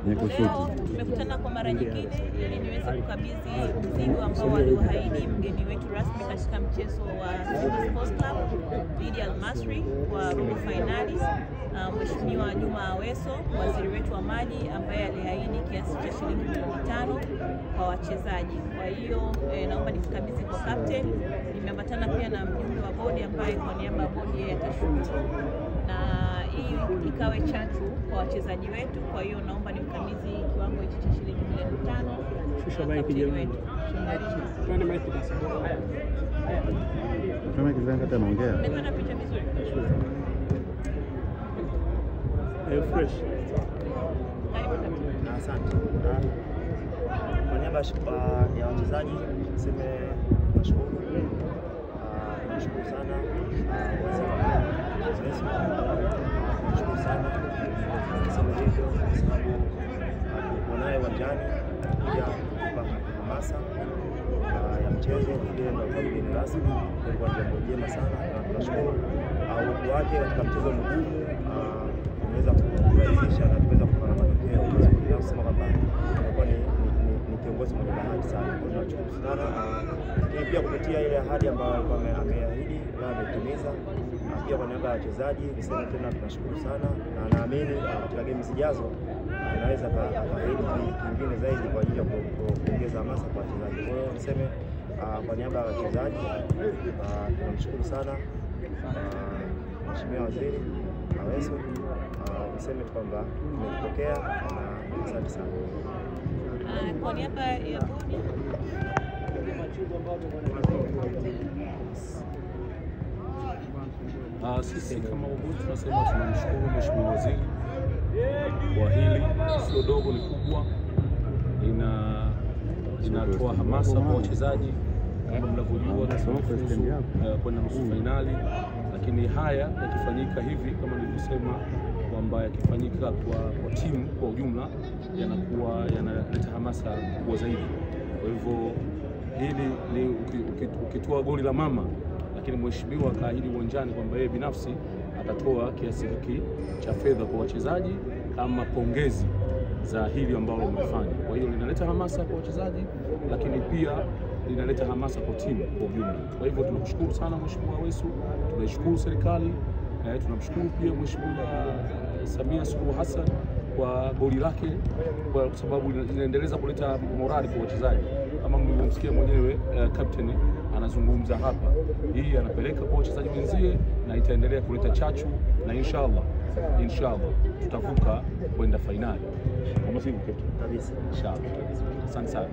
Leo tumekutana kwa mara nyingine ili niweze kukabidhi mzigo ambao aliwaahidi mgeni wetu rasmi katika mchezo wa Simba Sports Club dhidi ya Al Masry kwa robo finali, Mheshimiwa Juma Aweso, waziri wetu wa maji, ambaye aliahidi kiasi cha shilingi milioni 5 kwa wachezaji. Kwa hiyo naomba nikabidhi kwa captain. Nimeambatana pia na mjumbe wa bodi ambaye kwa niaba ya bodi yeye atashukuru, na hii ikawe chachu kwa wachezaji wetu. Kwa hiyo naomba nimkabidhi kiwango hichi cha shilingi milioni 5 Shusha maiki wetu. Twende maiki basi. Kama kizanga tena ongea. Nimepata picha vizuri. Fresh. Asante. Kwa niaba ya wachezaji niseme nashukuru. Nashukuru sana waziri nashukuru sana niseme hivyo kwa sababu tunaye uwanjani kuja kutupa hamasa ya mchezo ile ndio kwa mgeni rasmi. Kwa jambo jema sana na tunashukuru uwepo wake katika mchezo mgumu. Tumeweza kurahisisha na tumeweza kupata matokeo tunasema kwamba kwa ni kiongozi mwenye bahati sana. Tunashukuru sana, lakini pia kupitia ile ahadi ambayo ameahidi na ametimiza. Pia kwa niaba ya wachezaji niseme tena tunashukuru sana, na naamini katika game zijazo anaweza kaahidi kingine zaidi kwa ajili ya kuongeza hamasa kwa wachezaji. Kwa hiyo niseme kwa niaba ya wachezaji tunamshukuru sana Mheshimiwa Waziri Aweso. Niseme kwamba tumepokea na asante sana. Kwa niaba ya bodi sisi kama bodi tunasema tunamshukuru Mheshimiwa Waziri kwa hili, sio dogo, ni kubwa, inatoa hamasa kwa wachezaji. Kama mnavyojua tunafuzu kwenda nusu finali, lakini haya yakifanyika hivi kama nilivyosema kwamba yakifanyika kwa timu kwa ujumla yanakuwa yanaleta hamasa kubwa zaidi. Kwa hivyo hili ni ukitoa goli la mama, lakini mheshimiwa akaahidi uwanjani kwamba yeye binafsi atatoa kiasi hiki cha fedha kwa wachezaji kama pongezi za hili ambalo wamefanya. Kwa hiyo linaleta hamasa kwa wachezaji, lakini pia linaleta hamasa kwa timu kwa ujumla. Kwa hivyo tunakushukuru sana Mheshimiwa Aweso, tunaishukuru serikali, tunamshukuru pia Mheshimiwa Samia Suluhu Hassan kwa goli lake, kwa sababu linaendeleza kuleta morali kwa wachezaji. Kama mlivyomsikia mwenyewe captain anazungumza hapa, hii anapeleka kwa wachezaji wenzie na itaendelea kuleta chachu, na inshallah tutavuka kwenda finali. Kama sivyo kabisa inshallah. Asante sana.